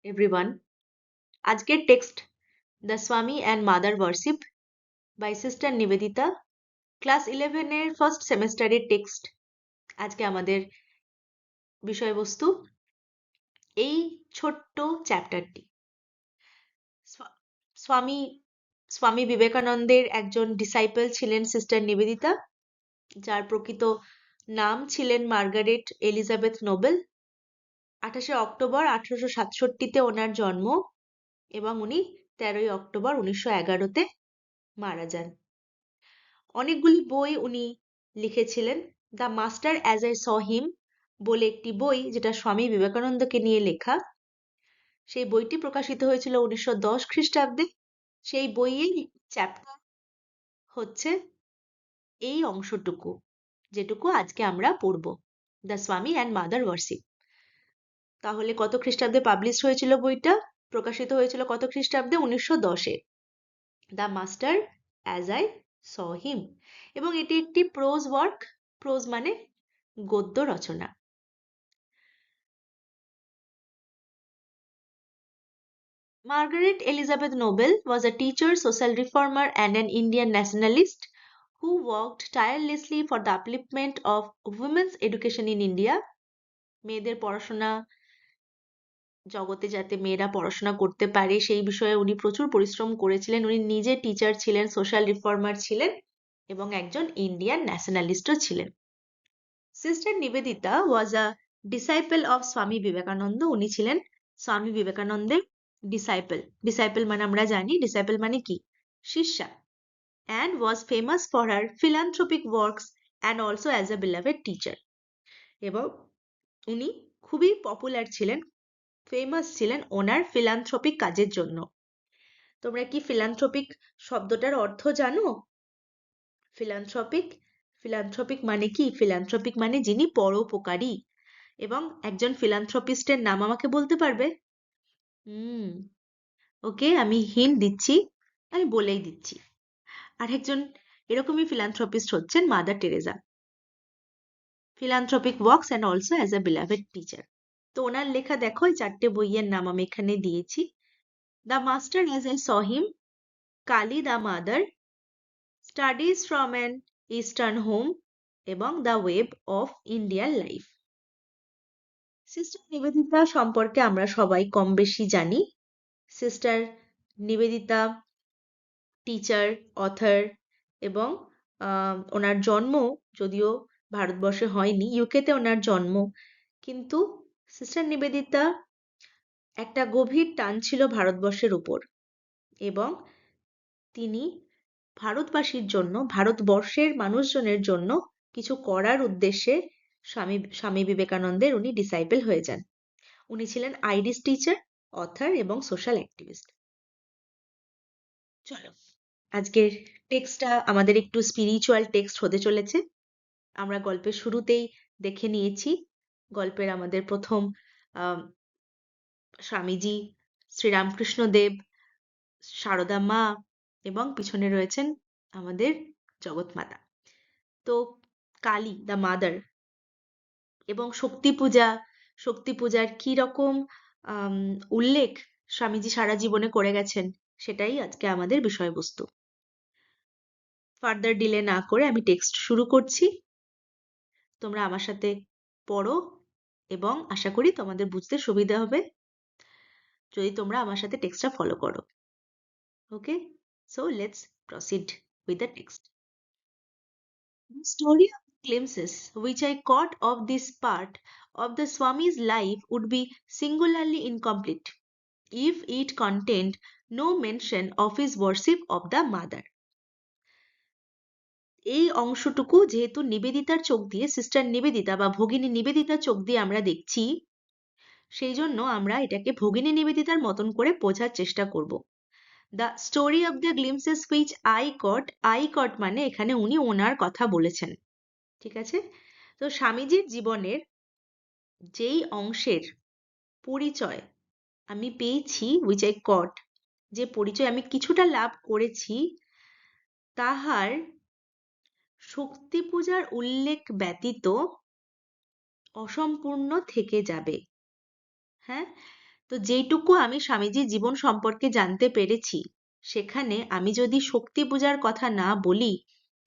everyone. আজকের text the Swami and mother worship by sister Nivedita class 11 এর first সেমেস্টারের text. আজকে আমাদের বিষয়বস্তু এই ছোট্ট চ্যাপ্টারটি। স্বামী স্বামী বিবেকানন্দের একজন ডিসাইপল ছিলেন সিস্টার নিবেদিতা, যার প্রকৃত নাম ছিলেন মার্গারেট এলিজাবেথ নোবেল। 28শে অক্টোবর 1867-তে ওনার জন্ম এবং উনি 13ই অক্টোবর 1911-তে মারা যান। অনেকগুলি বই উনি লিখেছিলেন। The master as I saw him বলে একটি বই, যেটা স্বামী বিবেকানন্দকে নিয়ে লেখা। সেই বইটি প্রকাশিত হয়েছিল 1910 খ্রিস্টাব্দে। সেই বইয়ের চ্যাপ্টার হচ্ছে এই অংশটুকু, যেটুকু আজকে আমরা পড়ব, the Swami and mother worship. তাহলে কত খ্রিস্টাব্দে পাবলিশ হয়েছিল বইটা? প্রকাশিত হয়েছিল কত খ্রিস্টাব্দে? 1910-এ। The master as I saw him. এবং এটি একটি প্রোজ ওয়ার্ক। প্রোজ মানে গদ্য রচনা। Margaret Elizabeth Noble was a teacher, social reformer, and an Indian nationalist who worked tirelessly for the upliftment of women's education in India. মেয়েদের পড়াশোনা, জগতে যাতে মেয়েরা পড়াশোনা করতে পারে সেই বিষয়ে উনি প্রচুর পরিশ্রম করেছিলেন। উনি নিজে টিচার ছিলেন, সোশ্যাল রিফর্মার ছিলেন এবং একজন ইন্ডিয়ান ন্যাশনালিস্টও ছিলেন। Sister Nivedita was a disciple of Swami Vivekananda. উনি ছিলেন স্বামী বিবেকানন্দের ডিসাইপল। ডিসাইপল মানে আমরা জানি, ডিসাইপল মানে কি? শিষ্যা। and was famous for her philanthropic works and also as a beloved teacher. এবং উনি খুবই পপুলার ছিলেন, ফেমাস ছিলেন ওনার ফিলান্থ্রপিক কাজের জন্য। তোমরা কি ফিলান্থ্রপিক শব্দটার অর্থ জানো? ফিলান্থ্রপিক ফিলান্থ্রপিক মানে কি? ফিলান্থ্রপিক মানে যিনি পরোপকারী। এবং একজন ফিলান্থ্রপিস্টের নাম আমাকে বলতে পারবে? ওকে, আমি হিন্ট দিচ্ছি, আমি বলেই দিচ্ছি। আরেকজন এরকমই ফিলান্থ্রপিস্ট হচ্ছেন mother Teresa. philanthropic works and also as a beloved teacher. তো ওনার লেখা দেখো, এই 4টে বইয়ের নাম আমি এখানে দিয়েছি। The master as I saw him, Kali the mother, studies from an eastern home এবং the web of Indian life. Sister Nivedita সম্পর্কে আমরা সবাই কম বেশি জানি। সিস্টার নিবেদিতা টিচার, অথর এবং ওনার জন্ম যদিও ভারতবর্ষে হয়নি, ইউকেতে ওনার জন্ম, কিন্তু সিস্টার নিবেদিতা একটা গভীর টান ছিল ভারতবর্ষের উপর এবং তিনি ভারতবাসীর জন্য, ভারতবর্ষের মানুষজনের জন্য কিছু করার উদ্দেশ্যে স্বামী বিবেকানন্দের উনি ডিসাইপল হয়ে যান। উনি ছিলেন আইরিশ টিচার, অথর এবং সোশ্যাল অ্যাক্টিভিস্ট। চলো, আজকের টেক্সটটা আমাদের একটু স্পিরিচুয়াল টেক্সট হতে চলেছে। আমরা গল্পের শুরুতেই দেখে নিয়েছি, গল্পের আমাদের প্রথম স্বামীজি, শ্রীরামকৃষ্ণদেব, সারদা মা এবং পিছনে রয়েছেন আমাদের জগৎমাতা। তো কালী দ্য মাদার এবং শক্তি পূজার কি রকম উল্লেখ স্বামীজি সারা জীবনে করে গেছেন, সেটাই আজকে আমাদের বিষয়বস্তু। ফার্দার ডিলে না করে আমি টেক্সট শুরু করছি। তোমরা আমার সাথে পড়ো এবং আশা করি তোমাদের বুঝতে সুবিধা হবে যদি তোমরা আমার সাথে টেক্সটটা ফলো করো। Okay, so let's proceed with the text. The story of glimpses which I caught of this part of the Swami's life would be singularly incomplete if it contained no mention of his worship of the Mother. এই অংশটুকু যেহেতু নিবেদিতার চোখ দিয়ে, sister Nivedita বা ভগিনী নিবেদিতার চোখ দিয়ে আমরা দেখছি, সেই জন্য আমরা এটাকে ভগিনী নিবেদিতার মতন করে বোঝার চেষ্টা করব। The story of the glimpses which I caught মানে এখানে উনি ওনার কথা বলেছেন, ঠিক আছে? তো স্বামীজির জীবনের যেই অংশের পরিচয় আমি পেয়েছি, হুইচ আই কট, যে পরিচয় আমি কিছুটা লাভ করেছি, তাহার শক্তি পূজার উল্লেখ ব্যতীত অসম্পূর্ণ থেকে যাবে। হ্যাঁ, তো যেইটুকু আমি স্বামীজির জীবন সম্পর্কে জানতে পেরেছি, সেখানে আমি যদি শক্তি পূজার কথা না বলি,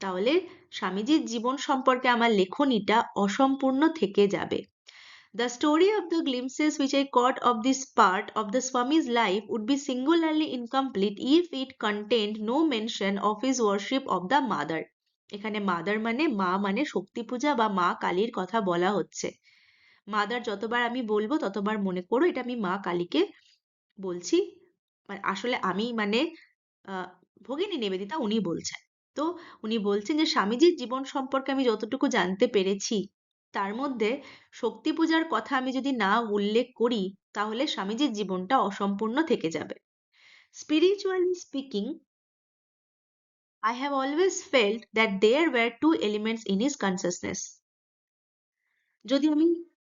তাহলে স্বামীজির জীবন সম্পর্কে আমার লেখনীটা অসম্পূর্ণ থেকে যাবে। The story of the glimpses which I caught of this part of the Swami's life would be singularly incomplete if it contained no mention of his worship of the mother. এখানে মাদার মানে মা, মানে শক্তি পূজা বা মা কালীর কথা বলা হচ্ছে। মাদার যতবার আমি বলবো ততবার মনে করো এটা আমি মা কালীকে বলছি। আসলে আমি মানে ভগিনী নিবেদিতা উনি বলছেন। তো উনি বলছেন যে স্বামীজির জীবন সম্পর্কে আমি যতটুকু জানতে পেরেছি, তার মধ্যে শক্তি পূজার কথা আমি যদি না উল্লেখ করি, তাহলে স্বামীজির জীবনটা অসম্পূর্ণ থেকে যাবে। Spiritually speaking, I have always felt that there were two elements in his consciousness. যদি আমি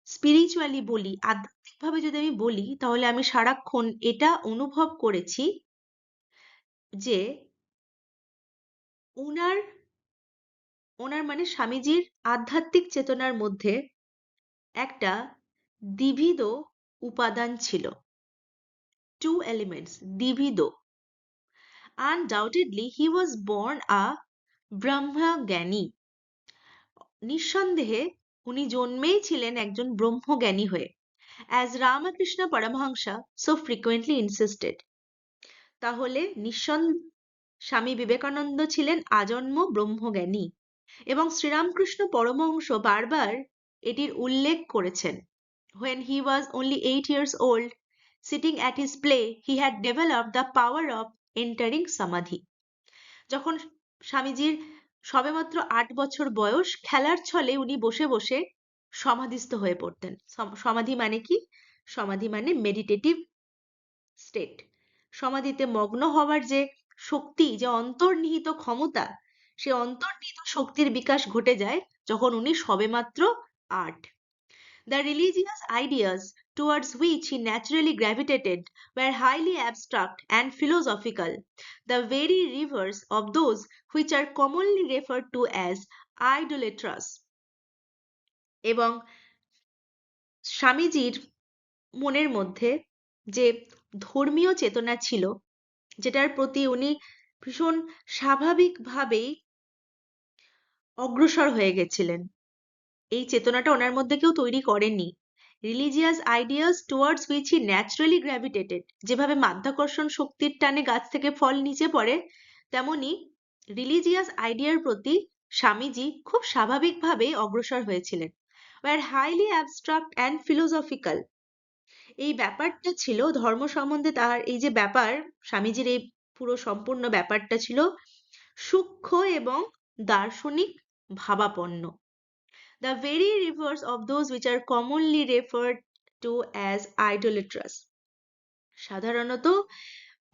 স্পিরিচুয়ালি বলি, আধ্যাত্মিকভাবে যদি আমি বলি, তাহলে আমি সারাক্ষণ এটা অনুভব করেছি যে ওনার ওনার মানে স্বামীজির আধ্যাত্মিক চেতনার মধ্যে একটা দ্বিবিধ উপাদান ছিল। Two elements, দ্বিবিধ। Undoubtedly, he was born a ব্রহ্মজ্ঞানী। নিঃসন্দেহে উনি জন্মেই ছিলেন একজন ব্রহ্মজ্ঞানী হয়ে। As Ramakrishna Paramahamsa so frequently insisted. তাহলে স্বামী বিবেকানন্দ ছিলেন আজন্ম ব্রহ্মজ্ঞানী, এবং শ্রীরামকৃষ্ণ পরমহংস বারবার এটির উল্লেখ করেছেন। When he was only 8 years old, sitting at his play, he had developed the power of entering samadhi. যখন স্বামীজির সবেমাত্র 8 বছর বয়স, খেলার ছলে উনি বসে বসে সমাধিস্থ হয়ে পড়তেন। সমাধি মানে কি? সমাধি মানে মেডিটেটিভ স্টেট। সমাধিতে মগ্ন হওয়ার যে শক্তি, যে অন্তর্নিহিত ক্ষমতা, সে অন্তর্নিহিত শক্তির বিকাশ ঘটে যায় যখন উনি সবেমাত্র 8। The religious ideas towards which he naturally gravitated were highly abstract and philosophical, the very reverse of those which are commonly referred to as idolatrous. এবং স্বামীজির মনের মধ্যে যে ধর্মীয় চেতনা ছিল, যেটার প্রতি উনি ভীষণ স্বাভাবিকভাবেই অগ্রসর হয়ে গেছিলেন, এই চেতনাটা ওনার মধ্যে কেউ তৈরি করেননি। Religious ideas towards which he naturally gravitated, যেভাবে মাধ্যাকর্ষণ শক্তির টানে গাছ থেকে ফল নিচে পড়ে, তেমনি রিলিজিয়াস আইডিয়ার প্রতি স্বামীজি খুব স্বাভাবিকভাবেই অগ্রসর হয়েছিলেন। Were highly abstract and philosophical, এই ব্যাপারটা ছিল ধর্ম সম্বন্ধে তার এই যে ব্যাপার, স্বামীজির এই পুরো সম্পূর্ণ ব্যাপারটা ছিল সূক্ষ্ম এবং দার্শনিক ভাবাপন্ন। The very reverse of those which are commonly referred to as idolatrous. সাধারণত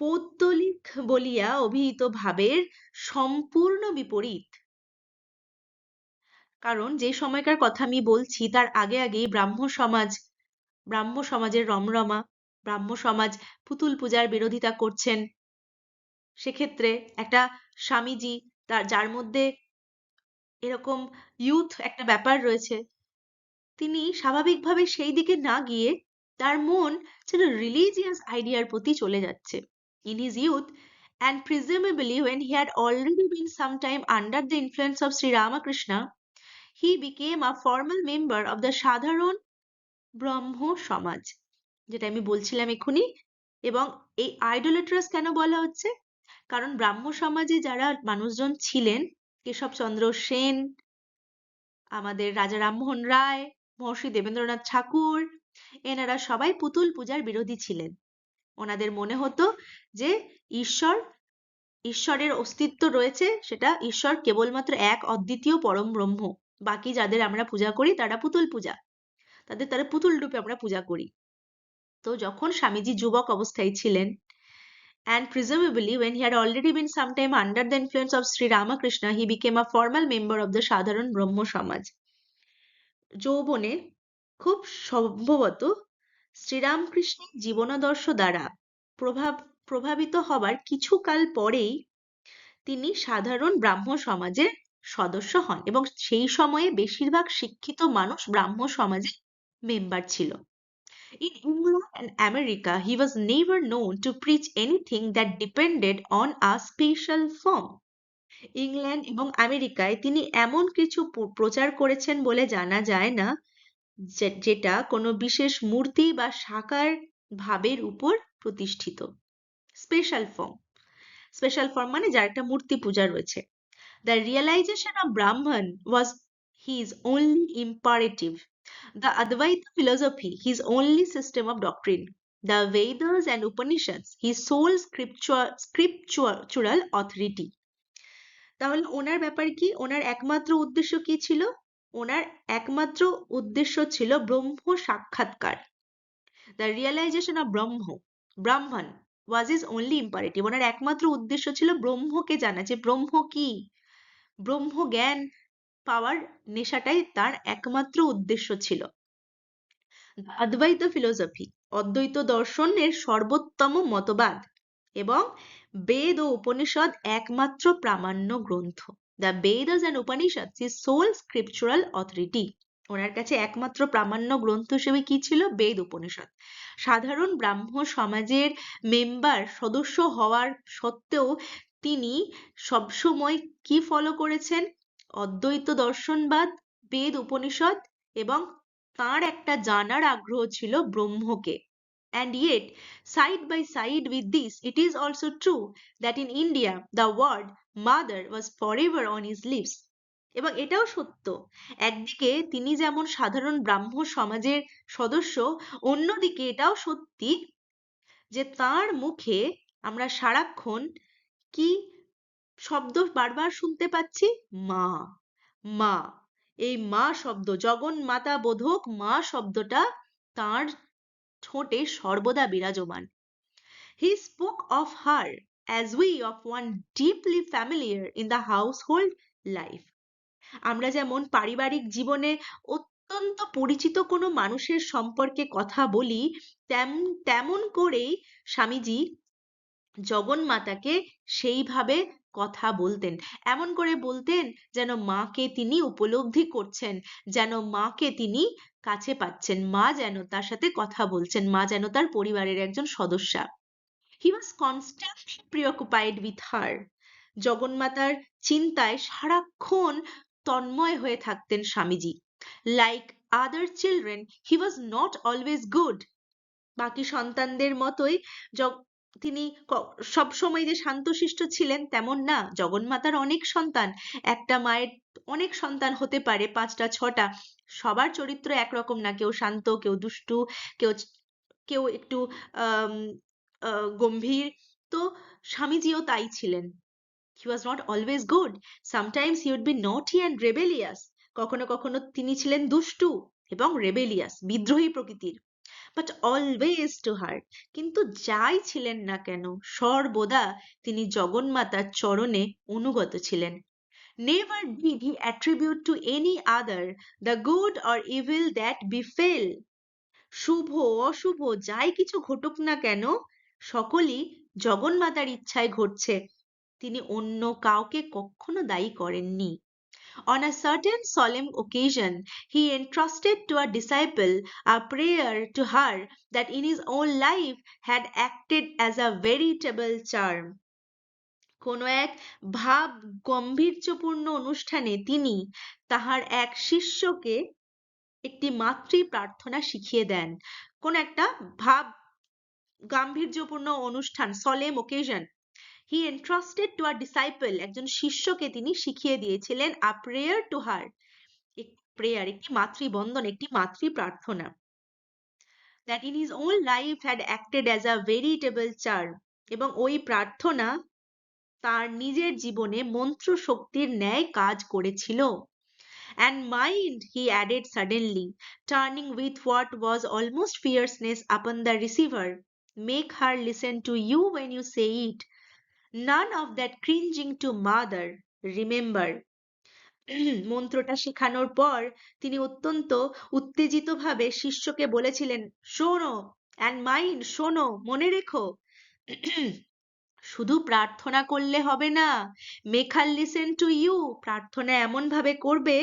পৌত্তলিক বলিয়া অভিহিত ভাবের সম্পূর্ণ বিপরীত। কারণ যে সময়কার কথা আমি বলছি তার আগে আগেই ব্রাহ্ম সমাজের রমরমা, ব্রাহ্ম সমাজ পুতুল পূজার বিরোধিতা করছেন। সেক্ষেত্রে একটা স্বামীজি যার মধ্যে এরকম ইউথ একটা ব্যাপার রয়েছে, তিনি স্বাভাবিকভাবে সেই দিকে না গিয়ে তার মন যেন রিলিজিয়াস আইডিয়ার প্রতি চলে যাচ্ছে। In his youth, and presumably when he had already been some time under the influence of Sri Ramakrishna, he became a formal member of the সাধারণ ব্রহ্ম সমাজ, যেটা আমি বলছিলাম এক্ষুনি। এবং এই আইডোলেট্রাস কেন বলা হচ্ছে? কারণ ব্রাহ্ম সমাজে যারা মানুষজন ছিলেন, কেশবচন্দ্র সেন, আমাদের রাজা রামমোহন রায়, মহর্ষি দেবেন্দ্রনাথ ঠাকুর, এনারা সবাই পুতুল পূজার বিরোধী ছিলেন। ওনাদের মনে হতো যে ঈশ্বরের অস্তিত্ব রয়েছে, সেটা ঈশ্বর কেবলমাত্র এক অদ্বিতীয় পরম ব্রহ্ম, বাকি যাদের আমরা পূজা করি তারা পুতুল পূজা, তারা পুতুল রূপে আমরা পূজা করি। তো যখন স্বামীজি যুবক অবস্থায় ছিলেন, and presumably when he had already been sometime under the influence of Sri Ramakrishna, he became a formal member of the সাধারণ ব্রহ্ম সমাজ। যৌবনে খুব সম্ভবত শ্রীরামকৃষ্ণের জীবনাদর্শ দ্বারা প্রভাবিত হবার কিছুকাল পরেই তিনি সাধারণ ব্রাহ্ম সমাজের সদস্য হন, এবং সেই সময়ে বেশিরভাগ শিক্ষিত মানুষ ব্রাহ্ম সমাজের মেম্বার ছিল। In England and America, he was never known to preach anything that depended on a special form. England এবং আমেরিকায় তিনি এমন কিছু প্রচার করেছেন বলে জানা যায় না যেটা কোনো বিশেষ মূর্তি বা সাকার ভাবের উপর প্রতিষ্ঠিত। স্পেশাল ফর্ম, স্পেশাল ফর্ম মানে যার একটা মূর্তি পূজা রয়েছে। The realization of Brahman was his only imperative. The Advaita philosophy, his only system of doctrine. The Vedas and Upanishads, his sole scriptural authority. তাহলে ওনার ব্যাপার কি? ওনার একমাত্র উদ্দেশ্য কি ছিল? ওনার একমাত্র উদ্দেশ্য ছিল ব্রহ্ম সাক্ষাৎকার। দ্য রিয়েলাইজেশন অফ ব্রাহ্মণ ওয়াজ ইজ অনলি ইম্পারেটিভ। ওনার একমাত্র উদ্দেশ্য ছিল ব্রহ্মকে জানা, যে ব্রহ্ম কি, ব্রহ্ম জ্ঞান পাওয়ার নেশাটাই তার একমাত্র উদ্দেশ্য ছিল। অদ্বৈত ফিলোসফি, অদ্বৈত দর্শনের সর্বোত্তম মতবাদ, এবং বেদ ও উপনিষদ একমাত্র প্রামাণ্য গ্রন্থ। The Vedas and Upanishad is sole scriptural authority. ওনার কাছে একমাত্র প্রামাণ্য গ্রন্থ হিসেবে কি ছিল? বেদ উপনিষদ। সাধারণ ব্রাহ্ম সমাজের মেম্বার সদস্য হওয়ার সত্ত্বেও তিনি সবসময় কি ফলো করেছেন? অদ্বৈত দর্শনবাদ, বেদ উপনিষদ, এবং তার একটা জানার আগ্রহ ছিল ব্রহ্মকে। And yet, side by side with this, it is also true that in India, the word mother was forever on his lips. এবং এটাও সত্য, একদিকে তিনি যেমন সাধারণ ব্রাহ্ম সমাজের সদস্য, অন্যদিকে এটাও সত্যি যে তার মুখে আমরা সারাক্ষণ কি শব্দ বারবার শুনতে পাচ্ছি? মা, মা। এই মা শব্দ, জগন্মাতা বোধক মা শব্দটা তার ঠোঁটে সর্বদা বিরাজমান। He spoke of her as we of one deeply familiar in the household life. আমরা যেমন পারিবারিক জীবনে অত্যন্ত পরিচিত কোনো মানুষের সম্পর্কে কথা বলি, তেমন করেই স্বামীজি জগন্মাতাকে সেইভাবে কথা বলতেন। এমন করে বলতেন যেন মাকে তিনি উপলব্ধি করছেন, যেন মাকে তিনি কাছে পাচ্ছেন, মা যেন তার সাথে কথা বলছেন, মা যেন তার পরিবারের একজন সদস্যা। He was constantly preoccupied with her. জগন্মাতার চিন্তায় সারাক্ষণ তন্ময় হয়ে থাকতেন Swamiji. Like other children, he was not always good. বাকি সন্তানদের মতোই তিনি সবসময় যে শান্তশিষ্ট ছিলেন তেমন না। জগন্মাতার অনেক সন্তান, একটা মায়ের অনেক সন্তান হতে পারে, 5টা 6টা, সবার চরিত্র একরকম না, কেউ শান্ত, কেউ দুষ্টু, কেউ কেউ একটু গম্ভীর। তো স্বামীজিও তাই ছিলেন। He was not always good. Sometimes he would be naughty and rebellious. কখনো কখনো তিনি ছিলেন দুষ্টু এবং রেবেলিয়াস, বিদ্রোহী প্রকৃতির। But always to her. কিন্তু যাই ছিলেন না কেন, সর্বদা তিনি জগন্মাতার চরণে অনুগত ছিলেন। Never did he attribute to any other the good or evil that befell. শুভ অশুভ যাই কিছু ঘটুক না কেন, সকলই জগন্মাতার ইচ্ছায় ঘটছে, তিনি অন্য কাউকে কখনো দায়ী করেননি। On a certain solemn occasion, he entrusted to a disciple a prayer to her that in his own life had acted as a veritable charm. কোনো এক ভাব গম্ভীর্যপূর্ণ অনুষ্ঠানে তিনি তাহার এক শিষ্যকে একটি মাতৃ প্রার্থনা শিখিয়ে দেন। কোন একটা ভাব গাম্ভীর্যপূর্ণ অনুষ্ঠান, solemn occasion, he entrusted to a disciple, একজন শিষ্যকে তিনি শিখিয়ে দিয়েছিলেন a prayer to her, prayer, একটি মাতৃবন্দন, একটি মাতৃ প্রার্থনা, that in his own life had acted as a veritable charm, এবং ওই প্রার্থনা তার নিজের জীবনে মন্ত্র শক্তির ন্যায় কাজ করেছিল। And mind, he added suddenly, turning with what was almost fierceness upon the receiver, make her listen to you when you say it. None of that cringing to mother, remember. মন্ত্রটা শেখানোর পর তিনি অত্যন্ত উত্তেজিতভাবে শিষ্যকে বলেছিলেন, শোনো, অ্যান্ড মাইন্ড, শোনো, মনে রেখো, শুধু প্রার্থনা করলে হবে না, make her listen to you, প্রার্থনা এমন ভাবে করবে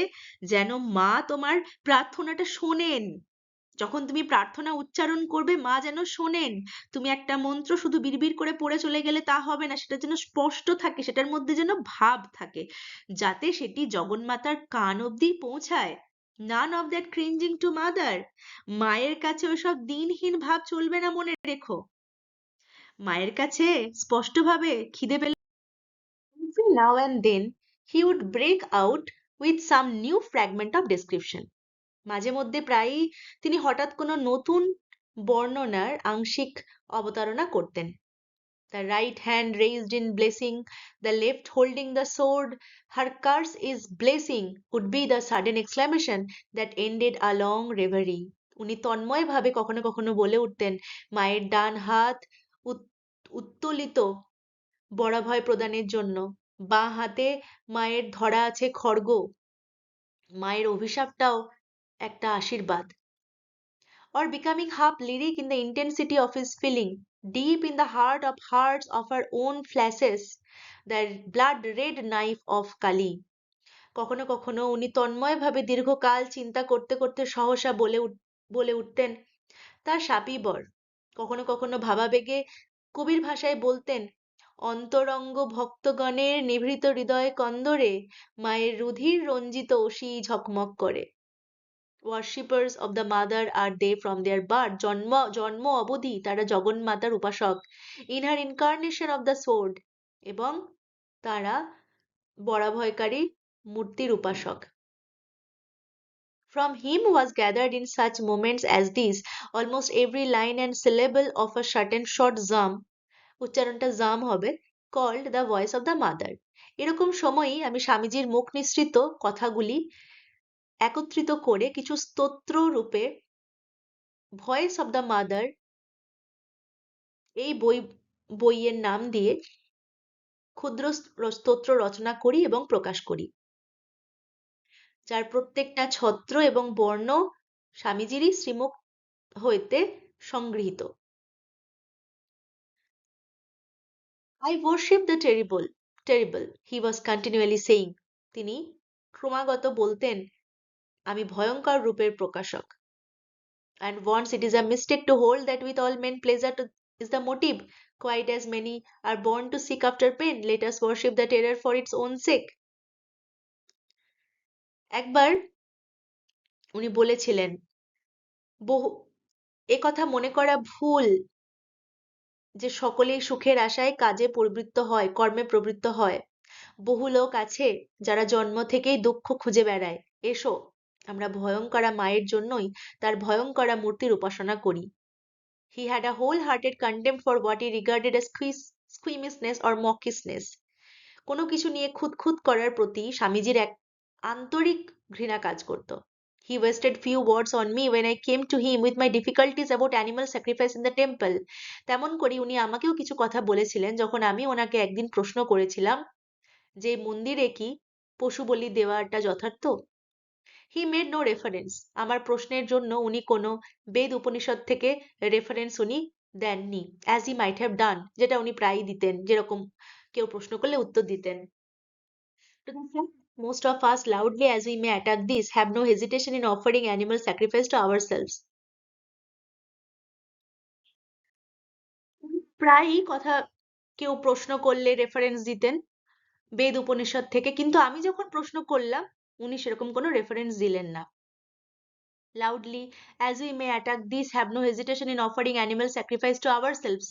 যেন মা তোমার প্রার্থনাটা শোনেন, যখন তুমি প্রার্থনা উচ্চারণ করবে মা যেন শোনেন। তুমি একটা মন্ত্র শুধু বিড়বিড় করে পড়ে চলে গেলে তা হবে না, সেটা যেন স্পষ্ট থাকে, সেটার মধ্যে যেন ভাব থাকে, যাতে সেটি জগন্মাতার কান অবধি পৌঁছায়। None of that cringing to mother. মায়ের কাছে ওসব দিনহীন ভাব চলবে না, মনে রেখো। মায়ের কাছে স্পষ্টভাবে খিদে পেলে now and then he would break out with some new fragment of description. মাঝে মধ্যে প্রায়ই তিনি হঠাৎ কোনো নতুন বর্ণনার আংশিক অবতারণা করতেন। The right hand raised in blessing, the left holding the sword, her curse is blessing would be the sudden exclamation that ended a long reverie. উনি তন্ময়ভাবে কখনো কখনো বলে উঠতেন, মায়ের ডান হাত উত্তোলিত বরাভয় প্রদানের জন্য, বাঁ হাতে মায়ের ধরা আছে খড়গ, মায়ের অভিশাপটাও একটা আশীর্বাদ। Or becoming half lyric in the intensity of his feeling, deep in the heart of hearts of her own flashes, the blood red knife of Kali. কখনো কখনো উনি তন্ময়ভাবে দীর্ঘকাল চিন্তা করতে করতে সহসা বলে উঠতেন তার শাপী বর। কখনো কখনো ভাবাবেগে কবির ভাষায় বলতেন, অন্তরঙ্গ ভক্তগণের নিভৃত হৃদয় কন্দরে মায়ের রুধির রঞ্জিত অসি ঝকমক করে। worshippers of the mother are they from their birth, জন্ম অবধি তারা জগন্মাতার উপাসক, in her incarnation of the sword, এবং তারা বরাভয়কারী মূর্তির উপাসক। From him was gathered in such moments as these almost every line and syllable of a certain short psalm, উচ্চারণটা জাম হবে, called the voice of the mother. এরকম সময়ই আমি স্বামীজির মুখ নিঃসৃত কথাগুলি একত্রিত করে কিছু স্তোত্র রূপে ভয়েস অব দ্য মাদার এই বইয়ের নাম দিয়ে ক্ষুদ্র স্তোত্র রচনা করি এবং প্রকাশ করি, যার প্রত্যেকটা ছত্র এবং বর্ণ স্বামীজিরই শ্রীমুখ হইতে সংগৃহীত। I worship the terrible, terrible, he was continually saying. তিনি ক্রমাগত বলতেন, আমি ভয়ঙ্কর রূপের প্রকাশক। And once it is a mistake to hold that with all men pleasure is the motive, quite as many are born to seek after pain, let us worship the terror for its own sake. একবার উনি বলেছিলেন, বহু একথা মনে করা ভুল যে সকলেই সুখের আশায় কাজে প্রবৃত্ত হয়, কর্মে প্রবৃত্ত হয়। বহু লোক আছে যারা জন্ম থেকেই দুঃখ খুঁজে বেড়ায়। এসো, আমরা ভয়ঙ্করা মায়ের জন্যই তার ভয়ঙ্করা মূর্তির উপাসনা করি। He had a whole-hearted contempt for what he regarded as squeamishness or mawkishness. কোনো কিছু নিয়ে খুঁতখুঁত করার প্রতি স্বামীজির এক আন্তরিক ঘৃণা কাজ করত। He wasted few words on me when I came to him with my difficulties about animal sacrifice in the temple. তেমন করি উনি আমাকেও কিছু কথা বলেছিলেন যখন আমি ওনাকে একদিন প্রশ্ন করেছিলাম যে মন্দিরে কি পশু বলি দেওয়াটা যথার্থ। He made no reference. আমার প্রশ্নের জন্য উনি কোনো বেদ উপনিষদ থেকে রেফারেন্স উনি দেননি, as he might have done, যেটা উনি প্রায়ই দিতেন, যেরকম কেউ প্রশ্ন করলে উত্তর দিতেন। To the fact, most of us, loudly as we may attack this, have no hesitation in offering animal sacrifice to ourselves. প্রায়ই কথা কেউ প্রশ্ন করলে রেফারেন্স দিতেন বেদ উপনিষদ থেকে, কিন্তু আমি যখন প্রশ্ন করলাম উনি সেরকম কোনো রেফারেন্স দিলেন না। Loudly as we may attack this, have no hesitation in offering animal sacrifice to ourselves.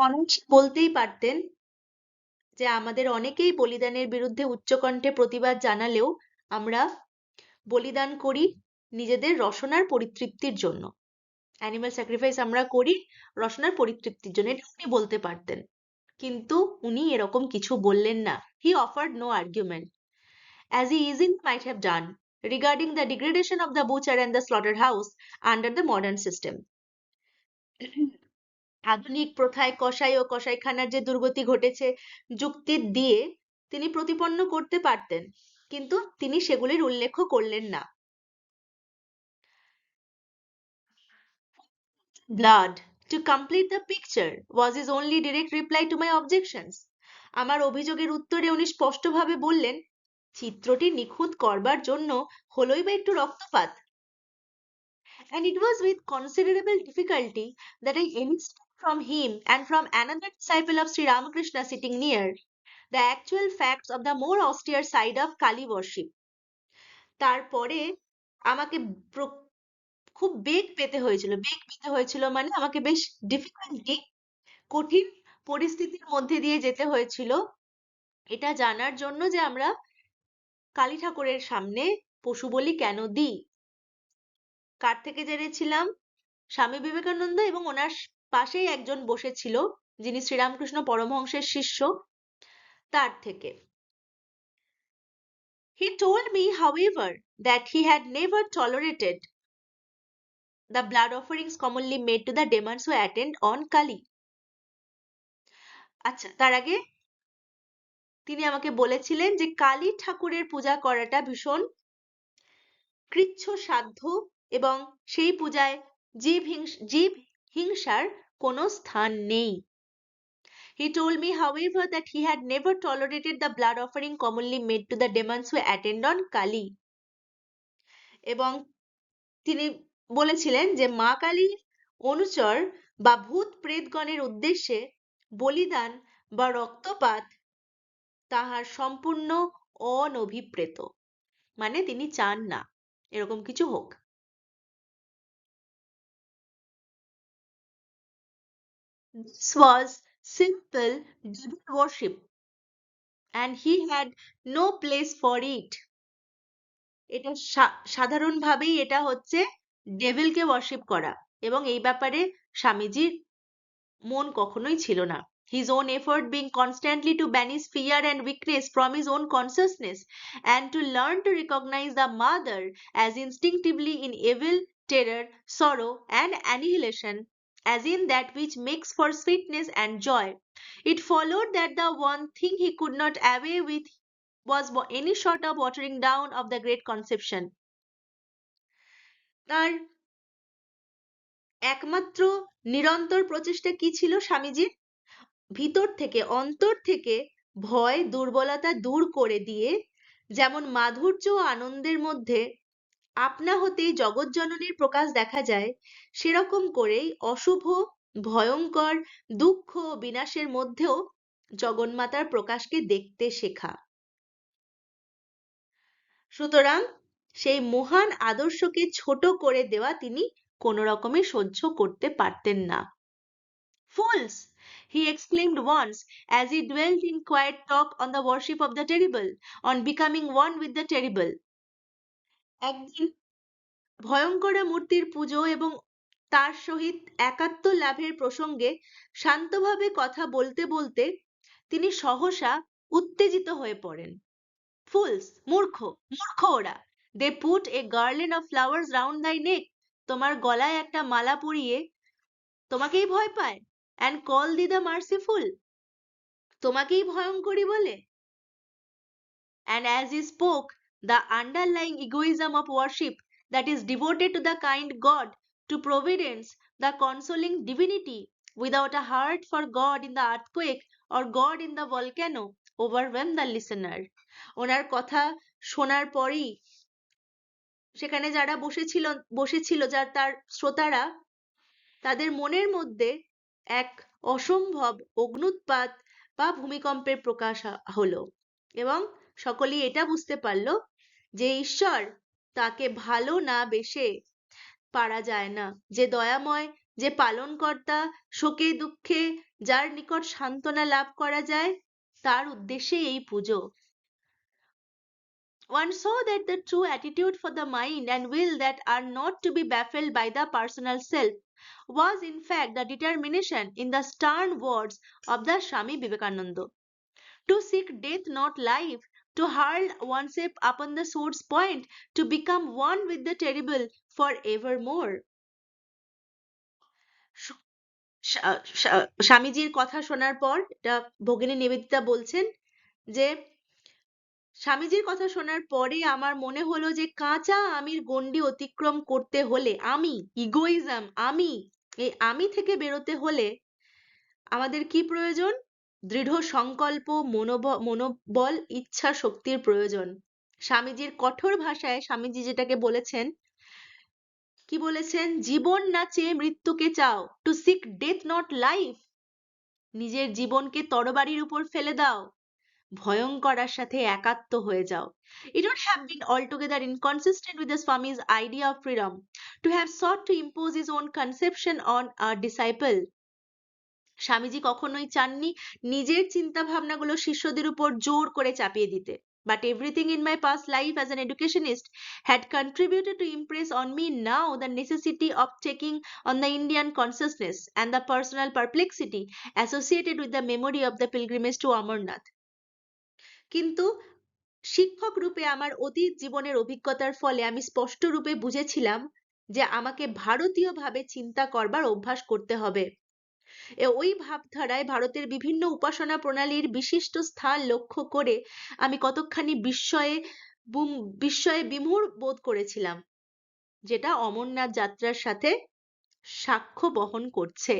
অনায়াসে বলতেই পারতেন যে আমাদের অনেকেই বলিদানের বিরুদ্ধে উচ্চকণ্ঠে প্রতিবাদ জানালেও আমরা বলিদান করি নিজেদের রসনার পরিতৃপ্তির জন্য। অ্যানিমাল স্যাক্রিফাইস আমরা করি রসনার পরিতৃপ্তির জন্য, এটা উনি বলতে পারতেন, কিন্তু উনি এরকম কিছু বললেন না। He offered no argument, as he easily might have done, regarding the degradation of the butcher and the slaughterhouse under the modern system. আধুনিক প্রথায় কসাই ও কসাইখানার যে দুর্গতি ঘটেছে যুক্তি দিয়ে তিনি প্রতিপন্ন করতে পারতেন, কিন্তু তিনি সেগুলির উল্লেখ করলেন না। Blood, to complete the picture, was his only direct reply to my objections. আমার অভিযোগের উত্তরে উনি স্পষ্টভাবে বললেন, চিত্রটি নিখুঁত করবার জন্য হলোই বা একটু রক্তপাত? And it was with considerable difficulty that I elicited from him and from another disciple of Sri Ramakrishna sitting near the actual facts of the more austere side of Kali worship. তারপরে আমাকে খুব বেগ পেতে হয়েছিল মানে আমাকে বেশ difficulty, কঠিন পরিস্থিতির মধ্যে দিয়ে যেতে হয়েছিল এটা জানার জন্য যে আমরা কালী ঠাকুরের সামনে পশু বলি কেন দিই। কার থেকে জেনেছিলাম? স্বামী বিবেকানন্দ এবং ওনার পাশেই একজন বসেছিল যিনি শ্রীরামকৃষ্ণ পরমহংসের শিষ্য, তার থেকে। He told me, however, that he had never tolerated the blood offerings commonly made to the demons who attend on Kali. আচ্ছা, তার আগে তিনি আমাকে বলেছিলেন যে কালী ঠাকুরের পূজা করাটা ভীষণ কৃচ্ছ সাধ্য এবং সেই পূজায় জীব হিংসার কোনো স্থান নেই। He told me, however, that he had never tolerated the blood offering commonly made to the demons who attend on Kali. এবং তিনি বলেছিলেন যে মা কালীর অনুচর বা ভূত প্রেতগণের উদ্দেশ্যে বলিদান বা রক্তপাত তাহার সম্পূর্ণ অনভিপ্রেত, মানে তিনি চান না এরকম কিছু হোক। This was simple devil worship and he had no place for it. এটা সাধারণভাবেই এটা হচ্ছে ডেভিলকে ওয়ার্শিপ করা, এবং এই ব্যাপারে স্বামীজির মন কখনোই ছিল না। His own effort being constantly to banish fear and weakness from his own consciousness and to learn to recognize the mother as instinctively in evil, terror, sorrow and annihilation as in that which makes for sweetness and joy. It followed that the one thing he could not away with was any sort of watering down of the great conception. তার একমাত্র নিরন্তর প্রচেষ্টা কি ছিল স্বামীজির? ভিতর থেকে, অন্তর থেকে ভয় দুর্বলতা দূর করে দিয়ে যেমন মাধুর্য ও আনন্দের মধ্যে আপনা হতেই জগৎজননীর প্রকাশ দেখা যায়, সেরকম করেই অশুভ, ভয়ঙ্কর, দুঃখ ও বিনাশের মধ্যেও জগন্মাতার প্রকাশকে দেখতে শেখা। সুতরাং সেই মহান আদর্শকে ছোট করে দেওয়া তিনি কোনো রকমে সহ্য করতে পারতেন না। Fools! He exclaimed once as he dwelt in quiet talk on the worship of the terrible, on becoming one with the terrible. একদিন ভয়ঙ্করা মূর্তির পুজো এবং তার সহিত একাত্ম লাভের প্রসঙ্গে শান্তভাবে কথা বলতে বলতে তিনি সহসা উত্তেজিত হয়ে পড়েন। Fools! মূর্খ ওরা! They put a garland of flowers round thy neck. তোমার গলায় একটা মালা পরিয়ে তোমাকেই ভয় পায়। And call thee the merciful. তোমাকেই ভয়ঙ্করী বলে। And as he spoke, the underlying egoism of worship that is devoted to the kind God, to providence, the consoling divinity, without a heart for God in the earthquake or God in the volcano, overwhelmed the listener. ওনার কথা শোনার পরই সেখানে যারা বসেছিল তার শ্রোতারা, তাদের মনের মধ্যে এক অসম্ভব অগ্ন্যুৎপাত বা ভূমিকম্পের প্রকাশ হলো, এবং সকলেই এটা বুঝতে পারল যে ঈশ্বর, তাকে ভালো না বেশে পারা যায় না, যে দয়াময়, যে পালনকর্তা, শোকে দুঃখে যার নিকট সান্ত্বনা লাভ করা যায়, তার উদ্দেশ্যে এই পুজো। One saw that the true attitude for the mind and will that are not to be baffled by the personal self was in fact the determination in the stern words of the Swami Vivekananda. To seek death not life, to hurl oneself upon the sword's point, to become one with the terrible for evermore. স্বামীজির কথা শোনার পর এটা ভগিনী নিবেদিতা বলছেন যে স্বামীজির কথা শোনার পরে আমার মনে হলো যে কাঁচা আমির গণ্ডি অতিক্রম করতে হলে, আমি, ইগোইজম, আমি, এই আমি থেকে বেরোতে হলে আমাদের কি প্রয়োজন? দৃঢ় সংকল্প, মনোবল, ইচ্ছা শক্তির প্রয়োজন। স্বামীজির কঠোর ভাষায় স্বামীজি যেটাকে বলেছেন, কি বলেছেন? জীবন না চেয়ে মৃত্যুকে চাও, to seek death not life. নিজের জীবনকে তরবারির উপর ফেলে দাও, ভয়ঙ্করার সাথে একাত্ম হয়ে যাও। It would have been altogether inconsistent with the Swami's idea of freedom to have sought to impose his own conception on a disciple. Swamiji কখনোই চাননি নিজের চিন্তা ভাবনাগুলো শিষ্যদের উপর জোর করে চাপিয়ে দিতে। But everything in my past life as an educationist had contributed to impress on me now the necessity of taking on the Indian consciousness and the personal perplexity associated with the memory of the pilgrimage to Amarnath. কিন্তু শিক্ষক রূপে আমার অতীত জীবনের অভিজ্ঞতার ফলে আমি স্পষ্ট রূপে বুঝেছিলাম যে আমাকে ভারতীয় ভাবে চিন্তা করবার অভ্যাস করতে হবে। ওই ভাবধারায় ভারতের বিভিন্ন উপাসনা প্রণালীর বিশিষ্ট স্থান লক্ষ্য করে আমি কতকখানি বিস্ময়ে বিমূঢ় বোধ করেছিলাম, যেটা অমরনাথ যাত্রার সাথে সাক্ষ্য বহন করছে।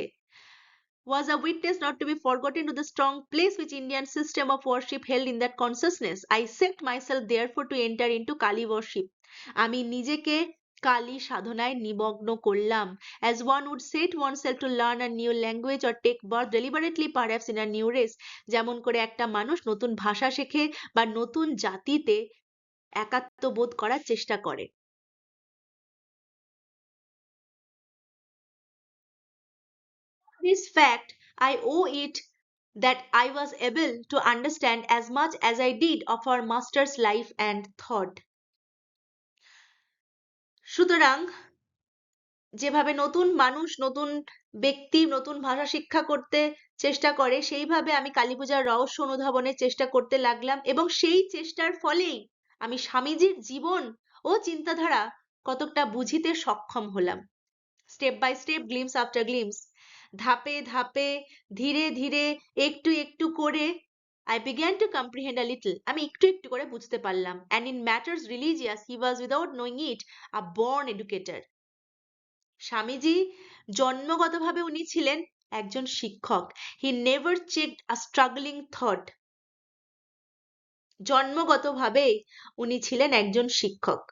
Was a witness not to be forgotten to the strong place which Indian system of worship held in that consciousness. I set myself therefore to enter into Kali worship. আমি নিজেকে কালী সাধনায় নিমগ্ন করলাম, as one would set oneself to learn a new language or take birth deliberately perhaps in a new race. যেমন করে একটা মানুষ নতুন ভাষা শেখে বা নতুন জাতিতে একাত্ম বোধ করার চেষ্টা করে। This fact, I owe it that I was able to understand as much as I did of our master's life and thought. সুতরাং যেভাবে নতুন মানুষ, নতুন ব্যক্তি নতুন ভাষা শিক্ষা করতে চেষ্টা করে, সেইভাবে আমি কালী পূজার রহস্য অনুধাবনের চেষ্টা করতে লাগলাম, এবং সেই চেষ্টার ফলেই আমি স্বামীজির জীবন ও চিন্তাধারা কতকটা বুঝিতে সক্ষম হলাম। Step by step, glimpse after glimpse, ধাপে ধাপে, ধীরে ধীরে, একটু একটু করে I began to comprehend a little. আমি একটু একটু করে বুঝতে পারলাম। And in matters religious, he was without knowing it a born educator. Swamiji জন্মগতভাবে উনি ছিলেন একজন শিক্ষক। He never checked a struggling thought. জন্মগতভাবে উনি ছিলেন একজন শিক্ষক,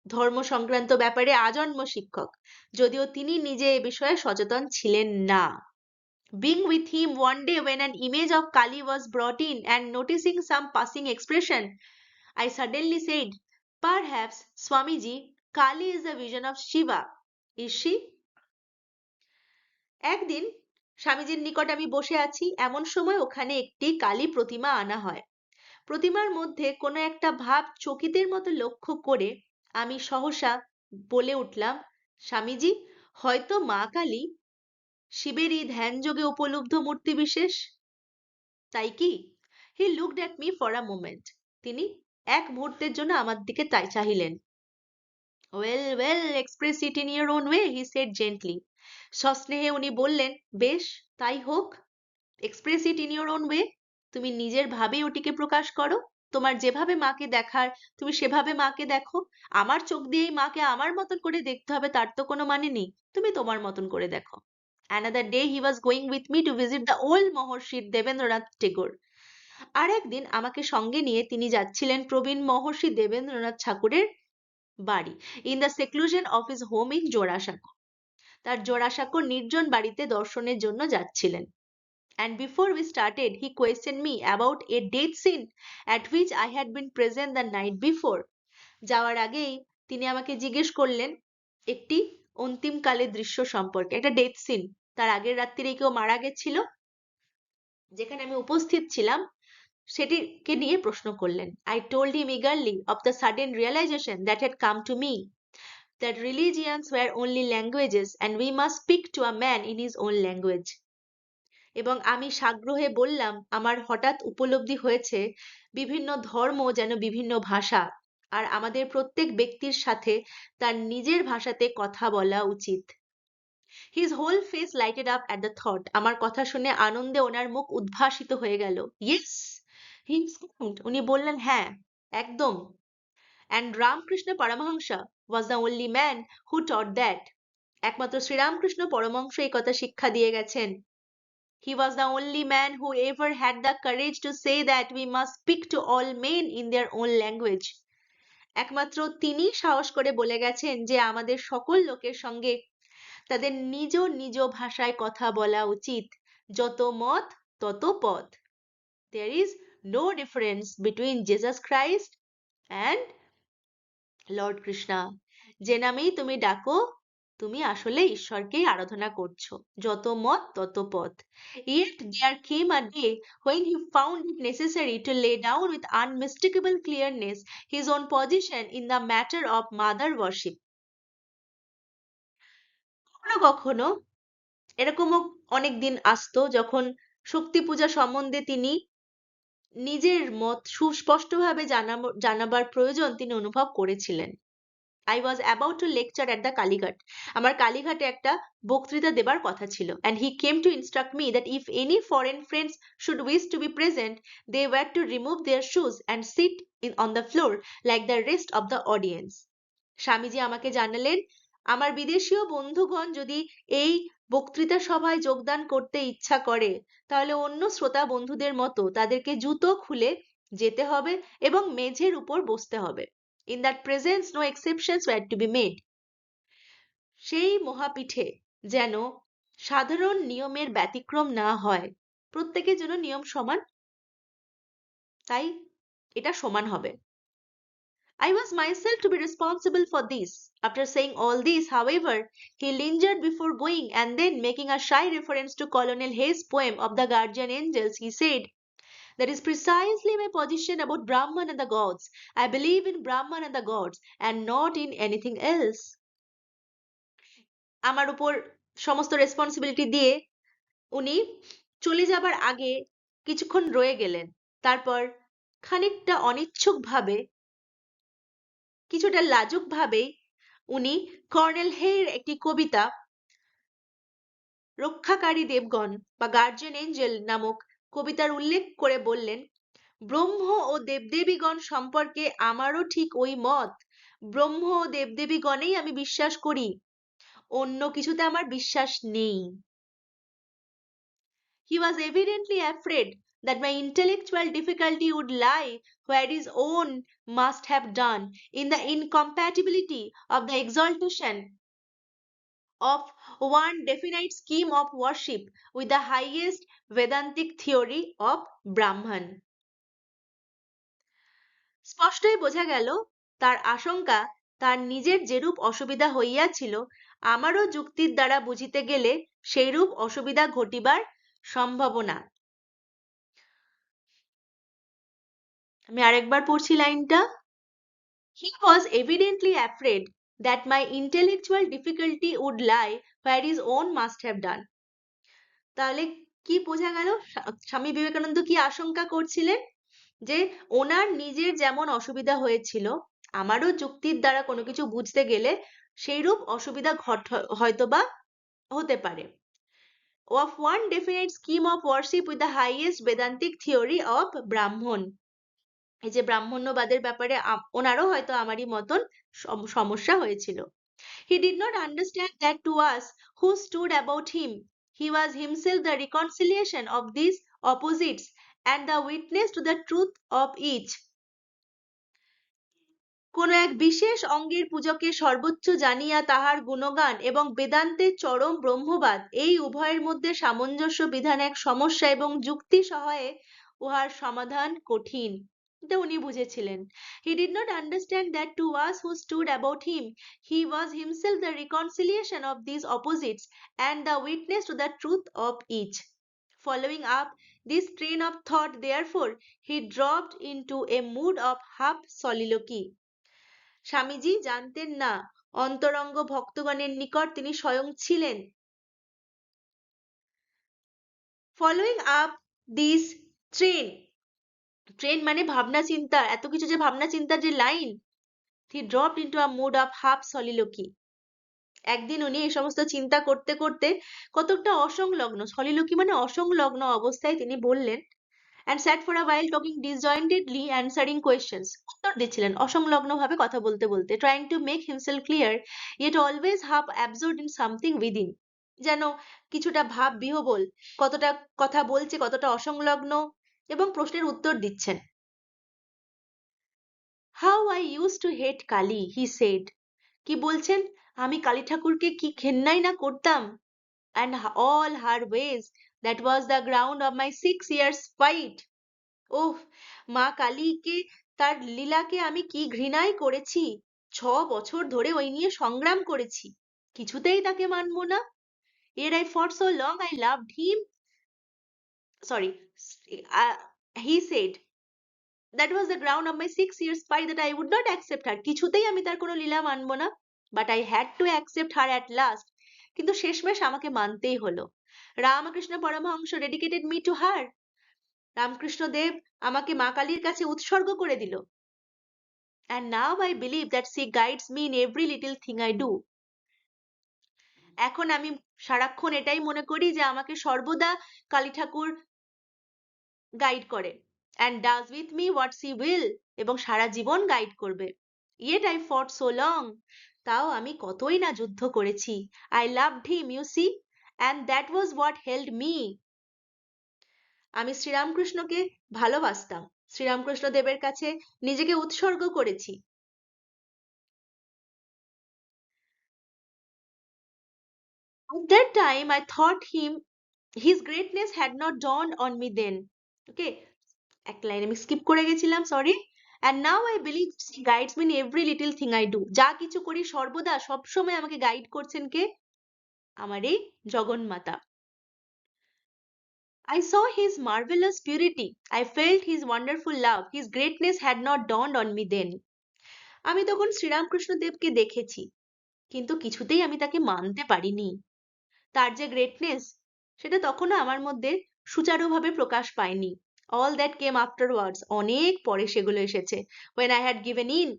ধর্ম সংক্রান্ত ব্যাপারে আজন্ম শিক্ষক, যদিও তিনি নিজে এ বিষয়ে সচেতন ছিলেন না। Being with him one day when an image of Kali was brought in and noticing some passing expression, I suddenly said, perhaps, Swamiji, Kali is a vision of Shiva. Is she? একদিন স্বামীজির নিকট আমি বসে আছি, এমন সময় ওখানে একটি কালী প্রতিমা আনা হয়। প্রতিমার মধ্যে কোনো একটা ভাব চকিতের মতো লক্ষ্য করে আমি সহসা বলে উঠলাম, স্বামীজি, হয়তো মা কালী শিবেরই ধ্যানযোগে উপলব্ধ মূর্তি বিশেষ, তাই কি? He looked at me for a moment. তিনি এক মুহূর্তের জন্য আমার দিকে চাহিলেন। Well, well, express it in your own way, he said gently. সস্নেহে উনি বললেন, বেশ, তাই হোক। Express it in your own way. তুমি নিজের ভাবে ওটিকে প্রকাশ করো। তোমার যেভাবে মাকে দেখার তুমি সেভাবে মাকে দেখো। আমার চোখ দিয়েই মাকে আমার মতন করে দেখতে হবে তার তো কোনো মানে নেই। তুমি তোমার মতন করে দেখো। Another day he was going with me to visit the old মহর্ষি দেবেন্দ্রনাথ টেগোর। আর একদিন আমাকে সঙ্গে নিয়ে তিনি যাচ্ছিলেন প্রবীণ মহর্ষি দেবেন্দ্রনাথ ঠাকুরের বাড়ি, in the seclusion of his home in Jorasanko. তার জোড়াসাঁকো নির্জন বাড়িতে দর্শনের জন্য যাচ্ছিলেন। And before we started, he questioned me about a death scene at which I had been present the night before. যাওয়ার আগেই তিনি আমাকে জিজ্ঞেস করলেন একটি অন্তিমকালের দৃশ্য সম্পর্কে, একটা ডেথ সিন, তার আগের রাত্রিরে কেউ মারা গেছিল যেখানে আমি উপস্থিত ছিলাম, সেটিকে নিয়ে প্রশ্ন করলেন। I told him eagerly of the sudden realization that had come to me, that religions were only languages and we must speak to a man in his own language. এবং আমি সাগ্রহে বললাম, আমার হঠাৎ উপলব্ধি হয়েছে বিভিন্ন ধর্ম যেন বিভিন্ন ভাষা, আর আমাদের প্রত্যেক ব্যক্তির সাথে তার নিজের ভাষাতে কথা বলা উচিত। His whole face lighted up at the thought. আমার কথা শুনে আনন্দে ওনার মুখ উদ্ভাসিত হয়ে গেল। Yes, he exclaimed. উনি বললেন, হ্যাঁ, একদম। And Ramakrishna Paramahansa was the only man who taught that. একমাত্র শ্রীরামকৃষ্ণ পরমহংস এই কথা শিক্ষা দিয়ে গেছেন। He was the only man who ever had the courage to say that we must speak to all men in their own language. একমাত্র তিনি সাহস করে বলে গেছেন যে আমাদের সকল লোকের সঙ্গে তাদের নিজ নিজ ভাষায় কথা বলা উচিত। যত মত তত পথ। There is no difference between Jesus Christ and Lord Krishna. যে নামেই তুমি ডাকো তুমি আসলে ঈশ্বরকেই আরাধনা করছো। যত মত তত পথ। Yet there came a day when he found it necessary to lay down with unmistakable clearness his own position in the matter of mother worship. কখনো কখনো এরকমও অনেক দিন আসতো যখন শক্তি পূজা সম্বন্ধে তিনি নিজের মত সুস্পষ্টভাবে জানাবার প্রয়োজন তিনি অনুভব করেছিলেন। I was about to lecture at the Kalighat. আমার কালীঘাটে একটা বক্তৃতা দেবার কথা ছিল। And he came to instruct me that if any foreign friends should wish to be present, they were to remove their shoes and sit on the floor like the rest of the audience. Swamiji আমাকে জানালেন, আমার বিদেশীয় বন্ধুগণ যদি এই বক্তৃতা সভায় যোগদান করতে ইচ্ছা করে তাহলে অন্য শ্রোতা বন্ধুদের মতো তাদেরকে জুতো খুলে যেতে হবে এবং মেঝের উপর বসতে হবে। In that presence no exceptions were to be made. সেই মহাপীঠে যেন সাধারণ নিয়মের ব্যতিক্রম না হয়, প্রত্যেকের জন্য নিয়ম সমান, তাই এটা সমান হবে। I was myself to be responsible for this. After saying all this, however, he lingered before going, and then making a shy reference to Colonel Hayes' poem of the Guardian Angels, he said, "That is precisely my position about Brahman and the gods. I believe in Brahman and the gods, and not in anything else." আমার উপর সমস্ত responsibility দিয়ে উনি চলে যাবার আগে কিছুক্ষণ রয়ে গেলেন। তারপর খানিকটা অনিচ্ছুকভাবে, কিছুটা লাজুকভাবেই উনি কর্নেল হের একটি কবিতা রক্ষাকারী দেবগণ বা গার্জিয়ান এঞ্জেল নামক কবিতার উল্লেখ করে বললেন, ব্রহ্ম ও দেবদেবীগণ সম্পর্কে আমারও ঠিক ওই মত। ব্রহ্ম ও দেবদেবীগণেই আমি বিশ্বাস করি, অন্য কিছুতে আমার বিশ্বাস নেই। He was evidently afraid that my intellectual difficulty would lie where his own must have done, in the incompatibility of the exaltation of one definite scheme of worship with the highest Vedantic theory of Brahman. স্পষ্টই বোঝা গেল তার আশঙ্কা তার নিজের যেরূপ অসুবিধা হইয়াছিল আমারও যুক্তির দ্বারা বুঝিতে গেলে সেইরূপ অসুবিধা ঘটিবার সম্ভাবনা। আমি আরেকবার পড়ছি লাইনটা। He was evidently afraid that my intellectual difficulty would lie where his own must have done. তাহলে কি বোঝা গেল? স্বামী বিবেকানন্দ কি আশঙ্কা করছিলেন? যে ওনার নিজের যেমন অসুবিধা হয়েছিল আমারও যুক্তির দ্বারা কোনো কিছু বুঝতে গেলে সেইরূপ অসুবিধা হয়তোবা হতে পারে। Of one definite scheme of worship with the highest Vedantic theory of Brahman. এই যে ব্রাহ্মণ্যবাদের ব্যাপারে ওনারও হয়তো আমারই মতন সমস্যা হয়েছিল। He did not understand that to us who stood about him, he was himself the reconciliation of these opposites and the witness to the truth of each. কোন এক বিশেষ অঙ্গের পূজকে সর্বোচ্চ জানিয়া তাহার গুণগান এবং বেদান্তের চরম ব্রহ্মবাদ এই উভয়ের মধ্যে সামঞ্জস্য বিধান এক সমস্যা এবং যুক্তি সহায়ে উহার সমাধান কঠিন। এটা উনি বুঝেছিলেন। He did not understand that to us who stood about him, he was himself the reconciliation of these opposites and the witness to the truth of each. Following up this train of thought, therefore, he dropped into a mood of half soliloquy. Swamiji জানতেন না অন্তরঙ্গ ভক্তগণের নিকট তিনি স্বয়ং ছিলেন। Following up this train, train মানে ভাবনা চিন্তা, এত কিছু যে ভাবনা চিন্তার যে line, he dropped into a mood of half soliloquy. একদিন উনি এই সমস্ত চিন্তা করতে করতে কতকটা অসংলগ্ন, সলিলোকি মানে অসংলগ্ন অবস্থায় তিনি বললেন, and sat for a while talking disjointedly, answering questions. উত্তর দিচ্ছিলেন অসংলগ্ন ভাবে কথা বলতে বলতে, trying to make himself clear, yet always half absorbed in something within. যেন কিছুটা ভাব বিহ্বল, কতটা কথা বলছে, কতটা অসংলগ্ন, এবং প্রশ্নের উত্তর দিচ্ছেন। How I use to hate Kali, he said. কি বলছেন? আমি কালী ঠাকুরকে কি ঘেন্নাই না করতাম। And all her ways, that was the ground of my 6 years fight. ওহ, মা কালীকে, তার লীলাকে আমি কি ঘৃণাই করেছি। 6 বছর ধরে ওই নিয়ে সংগ্রাম করেছি, কিছুতেই তাকে মানবো না। Yet I fought so long, I loved him. Sorry, uh, he said that was the ground of my 6 years fight, that I would not accept her. কিছুতেই আমি তার কোনো লীলা মানবো না। But I had to accept her at last. কিন্তু শেষমেশ আমাকে মানতেই হলো। Ramakrishna Paramahamsa dedicated me to her. Ramakrishna দেব আমাকে মা কালীর কাছে উৎসর্গ করে দিল। And now I believe that she guides me in every little thing I do. এখন আমি সারাক্ষণ এটাই মনে করি যে আমাকে সর্বদা কালী ঠাকুর গাইড করে। And does with me what she will. এবং সারা জীবন গাইড করবে। Yet I fought so long. তাও আমি কতই না যুদ্ধ করেছি। I loved him, you see. And that was what held me. আমি শ্রীরামকৃষ্ণকে ভালোবাসতাম, শ্রীরামকৃষ্ণ দেবের কাছে নিজেকে উৎসর্গ করেছি। At that time I thought his greatness had not dawned on me then. Okay, এক লাইন আমি স্কিপ করে গেছিলাম, sorry. And now I believe he guides me in every little thing I do. যা কিছু করি সর্বদা সবসময় আমাকে গাইড করছেন কে? আমার এই জগন্মাতা। I saw his marvelous purity. I felt his wonderful love. His greatness had not dawned on me then. আমি তখন শ্রীরামকৃষ্ণ দেবকে দেখেছি, কিন্তু কিছুতেই আমি তাকে মানতে পারিনি। তার যে গ্রেটনেস, সেটা তখনও আমার মধ্যে সুচারুভাবে প্রকাশ পায়নি। অল দ্যাট কেম আফটারওয়ার্ডস, অনেক পরে সেগুলো এসেছে। when I had given in,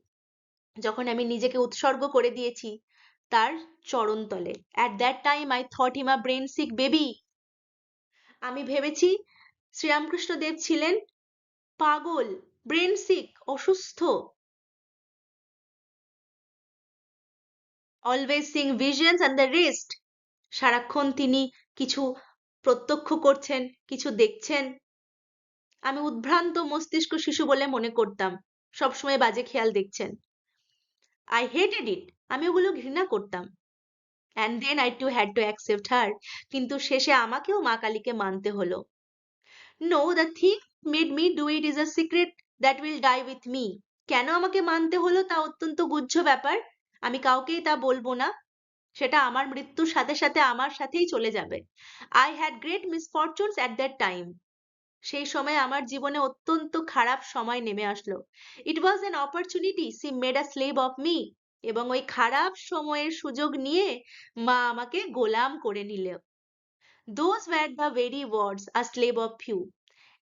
যখন আমি নিজেকে উৎসর্গ করে দিয়েছি তার চরণতলে। at that time I thought him a brain sick baby. আমি ভেবেছি শ্রীরামকৃষ্ণ দেব ছিলেন পাগল, ব্রেন সিক, অসুস্থ। Always Singh visions and the rest, সারাক্ষণ তিনি কিছু প্রত্যক্ষ করছেন, কিছু দেখছেন। আমি উদ্ভ্রান্ত মস্তিষ্ক শিশু বলে মনে করতাম, সবসময় বাজে খেয়াল দেখছেন। আই হেটেড ইট, আমি ওগুলো ঘৃণা করতাম। And then I too had to accept her, কিন্তু শেষে আমাকেও মা কালীকে মানতে হলো। No, the thing made me do it is a secret that will die with me. কেন আমাকে মানতে হলো তা অত্যন্ত গুহ্য ব্যাপার, আমি কাউকেই তা বলবো না। সেটা আমার মৃত্যুর সাথে সাথে আমার সাথেই চলে যাবে। I had great misfortunes at that time. সেই সময় আমার জীবনে অত্যন্ত খারাপ সময় নেমে আসলো। It was an opportunity, she made a slave of me. এবং ওই খারাপ সময়ের সুযোগ নিয়ে মা আমাকে গোলাম করে নিল। Those were the very words, a slave of few.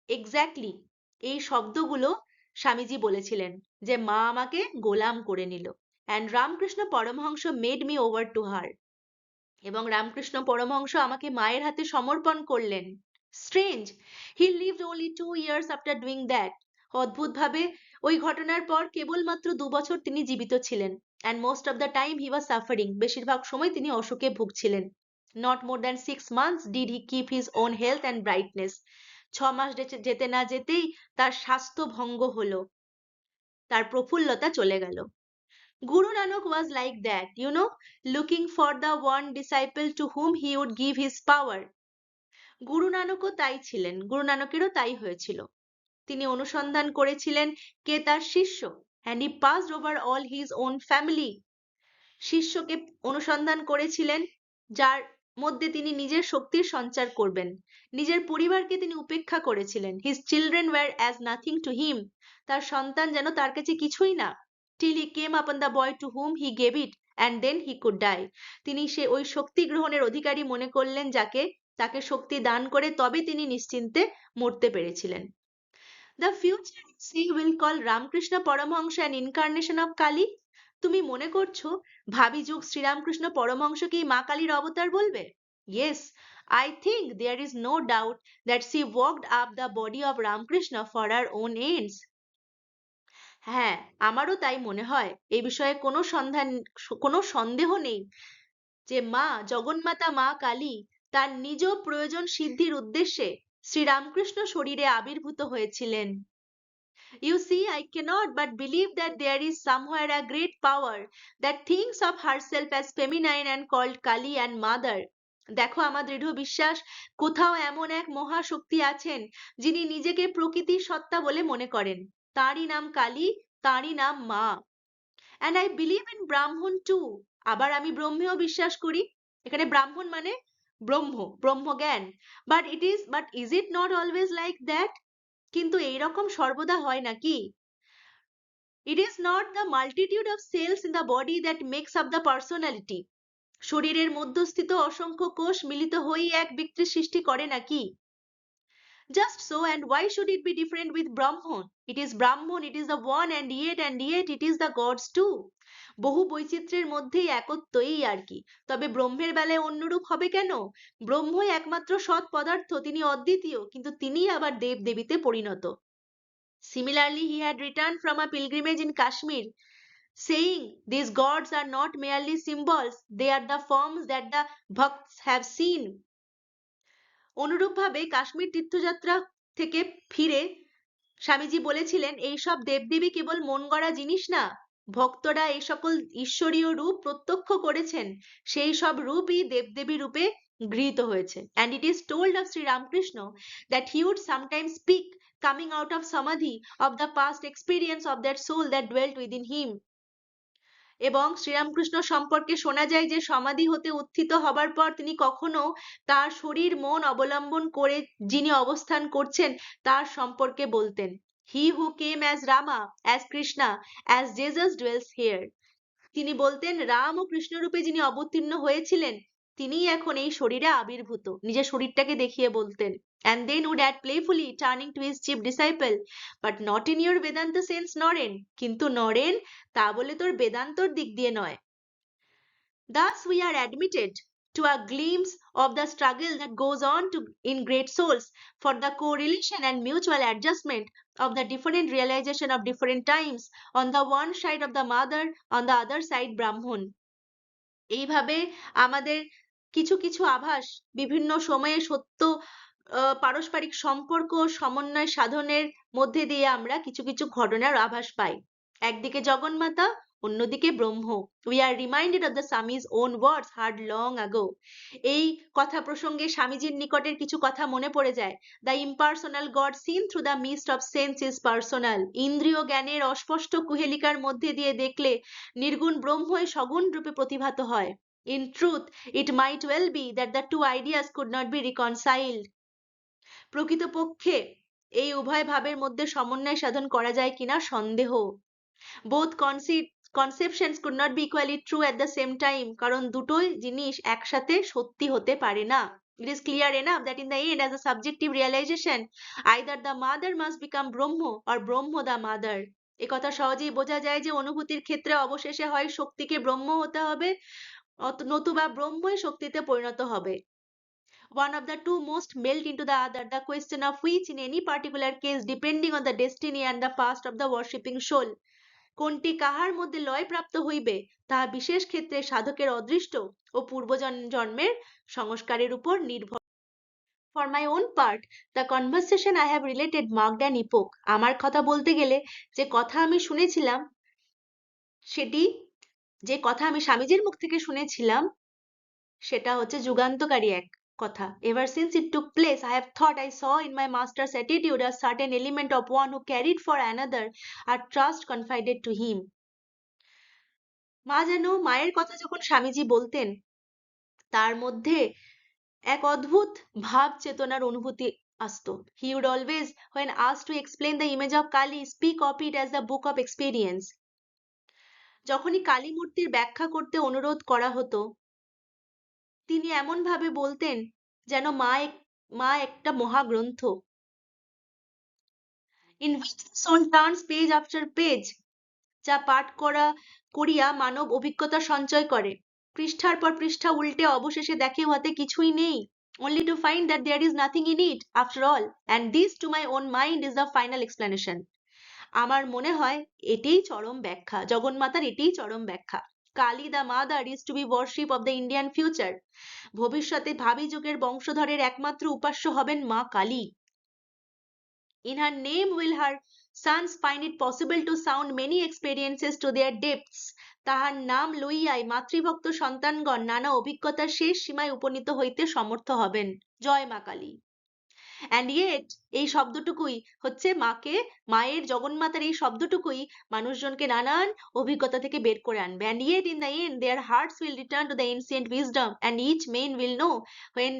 Exactly এই শব্দগুলো স্বামীজি বলেছিলেন, যে মা আমাকে গোলাম করে নিল। And Ramakrishna Paramahamsa made me over to her. এবং রামকৃষ্ণ পরমহংস আমাকে মায়ের হাতে সমর্পণ করলেন। Strange, he lived only 2 years after doing that. অদ্ভুতভাবে ওই ঘটনার পর কেবলমাত্র 2 বছর তিনি জীবিত ছিলেন। and most of the time he was suffering. বেশিরভাগ সময় তিনি অসুখে ভুগছিলেন। not more than 6 months did he keep his own health and brightness. 6 মাস যেতে না যেতেই তার স্বাস্থ্য ভঙ্গ হলো, তার প্রফুল্লতা চলে গেল। Guru Nanak was like that, looking for the one disciple to whom he would give his power. গুরু নানকও তাই ছিলেন, গুরু নানকেরও তাই হয়েছিল। তিনি অনুসন্ধান করেছিলেন কে তার শিষ্য, and he passed over all his own family. শিষ্যকে অনুসন্ধান করেছিলেন যার মধ্যে তিনি নিজের শক্তির সঞ্চার করবেন। নিজের পরিবারকে তিনি উপেক্ষা করেছিলেন। his children were as nothing to him. তার সন্তান যেন তার কাছে কিছুই না। till he came upon the boy to whom he gave it, and then he could die. তিনি ওই শক্তি গ্রহণের অধিকারী মনে করলেন যাকে, তাকে শক্তি দান করে তবে তিনি নিশ্চিন্তে মরতে পেরেছিলেন। The future she will call Ramakrishna Paramahamsa an incarnation of Kali. তুমি মনে করছো ভাবি যুগ শ্রীরামকৃষ্ণ পরমহংসকেই মা কালীর অবতার বলবে? Yes, I think there is no doubt that she walked up the body of Ramakrishna for her own ends. হ্যাঁ, আমারও তাই মনে হয়। এই বিষয়ে কোনো সন্দেহ নেই যে মা জগন্মাতা মা কালী তার নিজ প্রয়োজন সিদ্ধির উদ্দেশ্যে শ্রীরামকৃষ্ণ শরীরে আবির্ভূত হয়েছিলেন। You see, I cannot but believe that there is somewhere a great power that thinks of herself as feminine and called Kali and Mother. দেখো, আমার দৃঢ় বিশ্বাস কোথাও এমন এক মহাশক্তি আছেন যিনি নিজেকে প্রকৃতির সত্তা বলে মনে করেন। তাঁরই নাম কালী, তাঁরই নাম মা। And I believe in ব্রাহ্মণ too. আবার আমি ব্রহ্মেও বিশ্বাস করি। এখানে ব্রাহ্মণ মানে ব্রহ্ম, ব্রহ্মজ্ঞান। But is it not always like that? কিন্তু এইরকম সর্বদা হয় নাকি? It is not the multitude of cells in the body that makes up the personality. শরীরের মধ্যস্থিত অসংখ্য কোষ মিলিত হয়েই এক ব্যক্তির সৃষ্টি করে নাকি? Just so, and why should it be different with Brahman? It is Brahman, it is the one, and yet it is the gods too. বহু বৈচিত্র্যের মধ্যেই একত্ব, এই আর কি। তবে ব্রহ্মের বেলায় অন্যরূপ হবে কেন? ব্রহ্মই একমাত্র সৎ পদার্থ, তিনি অদ্বিতীয়, কিন্তু তিনিই আবার দেব দেবীতে পরিণত। Similarly, he had returned from a pilgrimage in Kashmir, saying, these gods are not merely symbols, they are the forms that the bhakts have seen. অনুরূপভাবে কাশ্মীর তীর্থযাত্রা থেকে ফিরে স্বামীজি বলেছিলেন, এইসব দেবদেবী কেবল মন গড়া জিনিস না, ভক্তরা এই সকল ঈশ্বরীয় রূপ প্রত্যক্ষ করেছেন, সেই সব রূপই দেবদেবী রূপে গৃহীত হয়েছে। And it is told of Sri Ramakrishna that he would sometimes speak coming out of samadhi of the past experience of that soul that dwelt within him. এবং শ্রীরামকৃষ্ণ সম্পর্কে শোনা যায় যে সমাধি হতে উত্থিত হবার পর তিনি কখনো তার শরীর মন অবলম্বন করে যিনি অবস্থান করছেন তার সম্পর্কে বলতেন। He who came as Rama, as Krishna, as Jesus dwells here. তিনি বলতেন, রাম ও কৃষ্ণ রূপে যিনি অবতীর্ণ হয়েছিলেন তিনিই এখন এই শরীরে আবির্ভূত। নিজের শরীরটাকে দেখিয়ে বলতেন। And then would add playfully, turning to his chief disciple, but not in your Vedanta sense, Naren. কিন্তু নরেন, তা বলে তোর বেদান্তর দিক দিয়ে নয়। Thus we are admitted to a glimpse of the struggle that goes on in great souls for the correlation and mutual adjustment of the different realization of different times, on the one side of the mother, on the other side Brahman. এইভাবে আমাদের কিছু কিছু আভাস বিভিন্ন সময়ে সত্য পারস্পরিক সম্পর্ক সমন্বয় সাধনের মধ্যে দিয়ে আমরা কিছু কিছু ঘটনার আভাস পাই। একদিকে জগন্মাতা, অন্যদিকে ব্রহ্ম। We are reminded of the Swami's own words heard long ago. এই কথা প্রসঙ্গে স্বামীজির নিকটের কিছু কথা মনে পড়ে যায়। The impersonal God seen through the mist of sense is personal. ইন্দ্রিয় জ্ঞানের অস্পষ্ট কুহেলিকার মধ্যে দিয়ে দেখলে নির্গুণ ব্রহ্মই সগুণ রূপে প্রতিভাত হয়। In truth, it might well be that the two ideas could not be reconciled. প্রকৃতপক্ষে এই উভয় ভাবের মধ্যে সমন্বয় সাধন করা যায় কিনা সন্দেহ। Both conceptions could not be equally true at the same time, কারণ দুটোই জিনিস একসাথে সত্যি হতে পারে না। It is clear enough that in the end, as a subjective realization, either the mother must become Brahma or Brahma the mother. একথা সহজেই বোঝা যায় যে অনুভূতির ক্ষেত্রে অবশেষে হয় শক্তিকে ব্রহ্ম হতে হবে, নতুবা ব্রহ্মই শক্তিতে পরিণত হবে। One of the two must melt into the other, the question of which in any particular case depending on the destiny and the past of the worshipping soul. কোনটি কাহার মধ্যে লয় প্রাপ্ত হইবে তাহা বিশেষ ক্ষেত্রে সাধকের অদৃষ্ট ও পূর্বজন্মের সংস্কারের উপর নির্ভর। For my own part, the conversation I have related marked an epoch. আমার কথা বলতে গেলে যে কথা আমি শুনেছিলাম সেটি, যে কথা আমি স্বামীজির মুখ থেকে শুনেছিলাম সেটা হচ্ছে যুগান্তকারী এক কথা। Ever since it took place, I have thought I saw in my master's attitude a certain element of one who carried for another a trust confided to him. মা যেন মায়ের কথা যখন স্বামীজি বলতেন তার মধ্যে এক অদ্ভুত ভাব চেতনার অনুভূতি আসতো। He would always, when asked to explain the image of Kali, speak of it as the book of experience. যখনই কালী মূর্তির ব্যাখ্যা করতে অনুরোধ করা হতো তিনি এমন ভাবে বলতেন যেন মা একটা মহাগ্রন্থ। In which the soul turns page after page, যা পাঠ করিয়া মানব অভিজ্ঞতা সঞ্চয় করে। পৃষ্ঠার পর পৃষ্ঠা উল্টে অবশেষে দেখে উহাতে কিছুই নেই, only to find that there is nothing in it after all, and this to my own mind is the final explanation. আমার মনে হয় এটাই চরম ব্যাখ্যা, জগন্মাতার এটাই চরম ব্যাখ্যা। Kali the mother is to be worship of the Indian future. ভবিষ্যতে ভাবি যুগের বংশধরের একমাত্র উপাস্য হবেন মা Kali. In her name will her sons find it possible to sound many experiences to their depths. তাহার নাম লইয়াই মাতৃভক্ত সন্তানগণ নানা অভিজ্ঞতার শেষ সীমায় উপনীত হইতে সমর্থ হবেন। জয় মা কালী। অ্যান্ড ইয়েট এই শব্দটুকুই হচ্ছে মায়ের জগন্মাতার এই শব্দটুকুই মানুষজনকে নানান অভিজ্ঞতা থেকে বের করে আনবে। And yet in the end their hearts will return to the ancient wisdom and each men will know when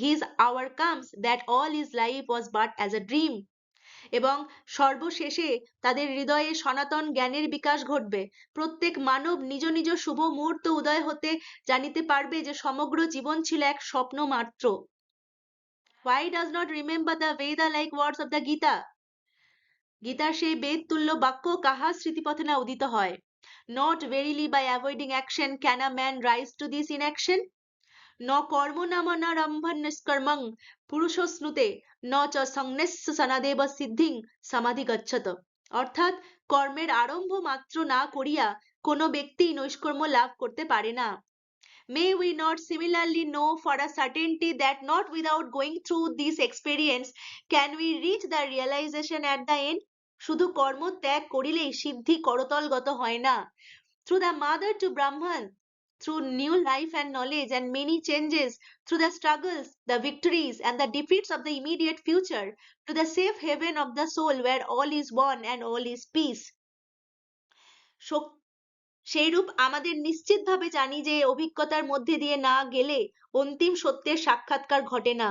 his hour comes that all his life was but as a dream. এবং সর্বশেষে তাদের হৃদয়ে সনাতন জ্ঞানের বিকাশ ঘটবে। প্রত্যেক মানব নিজ নিজ শুভ মুহূর্ত উদয় হতে জানিতে পারবে যে সমগ্র জীবন ছিল এক স্বপ্ন মাত্র। Why does not remember the Veda like words of the Gita? গীতার সেই বেদ তুল্য বাক্য কাহার স্মৃতিপথে না উদিত হয়? Not verily by avoiding action can a man rise to this inaction. ন কর্ম নামানারম্ভন নিষ্কর্মং পুরুষস্নুতে ন চ সংন্যাস্য সনাদেব সিদ্ধিং সমাধি গচ্ছত। অর্থাৎ কর্মের আরম্ভ মাত্র না করিয়া কোনো ব্যক্তি নৈষ্কর্ম লাভ করতে পারে না। May we not similarly know for a certainty that not without going through this experience can we reach the realization at the end? শুধু কর্ম ত্যাগ করিলেই সিদ্ধি করতলগত হয় না। Through the mother to Brahman, through new life and knowledge and many changes, through the struggles, the victories and the defeats of the immediate future, to the safe haven of the soul where all is one and all is peace. সেইরূপ আমাদের নিশ্চিতভাবে জানি যে অভিজ্ঞতার মধ্যে দিয়ে না গেলে অন্তিম সত্যের সাক্ষাৎকার ঘটে না।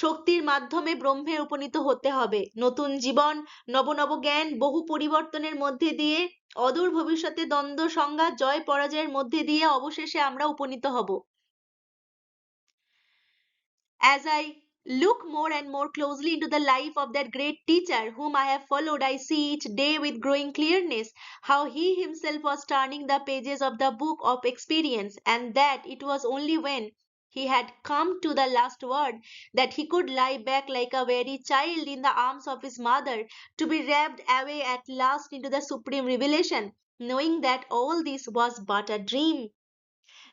শক্তির মাধ্যমে ব্রহ্মে উপনীত হতে হবে। নতুন জীবন, নব নব জ্ঞান, বহু পরিবর্তনের মধ্যে দিয়ে অদূর ভবিষ্যতে দ্বন্দ্ব সংঘাত জয় পরাজয়ের মধ্যে দিয়ে অবশেষে আমরা উপনীত হব। As I look more and more closely into the life of that great teacher whom I have followed, I see each day with growing clearness how he himself was turning the pages of the book of experience, and that it was only when he had come to the last word that he could lie back like a very child in the arms of his mother to be wrapped away at last into the supreme revelation, knowing that all this was but a dream.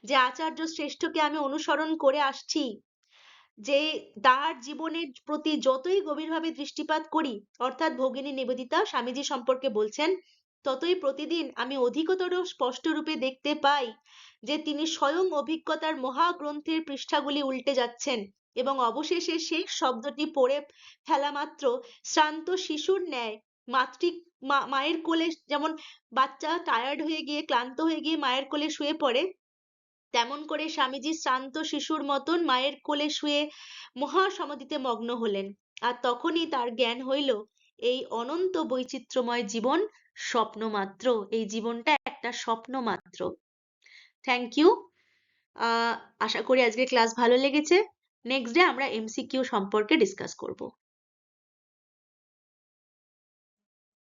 যে আচার্য শ্রেষ্ঠকে আমি অনুসরণ করে আসছি, যে তার জীবনের প্রতি যতই গভীরভাবে দৃষ্টিপাত করি, অর্থাৎ ভগিনী নিবেদিতা স্বামীজি সম্পর্কে বলছেন, ততই প্রতিদিন আমি অধিকতর স্পষ্ট রূপে দেখতে পাই যে তিনি স্বয়ং অভিজ্ঞতার মহাগ্রন্থের পৃষ্ঠাগুলি উল্টে যাচ্ছেন এবং অবশেষে শেষ শব্দটি পড়ে ফেলা মাত্র শ্রান্ত শিশুর ন্যায় মায়ের কোলে যেমন বাচ্চা টায়ার্ড হয়ে গিয়ে ক্লান্ত হয়ে গিয়ে মায়ের কোলে শুয়ে পড়ে, তেমন করে স্বামীজি শ্রান্ত শিশুর মতন মায়ের কোলে শুয়ে মহাসমাধিতে মগ্ন হলেন। আর তখনই তার জ্ঞান হইল এই অনন্ত বৈচিত্র্যময় জীবন স্বপ্ন মাত্র, এই জীবনটা একটা স্বপ্ন মাত্র। Thank you. আশা করি আজকের ক্লাস ভালো লেগেছে। নেক্সট ডে আমরা এমসিকিউ সম্পর্কে ডিসকাস করব।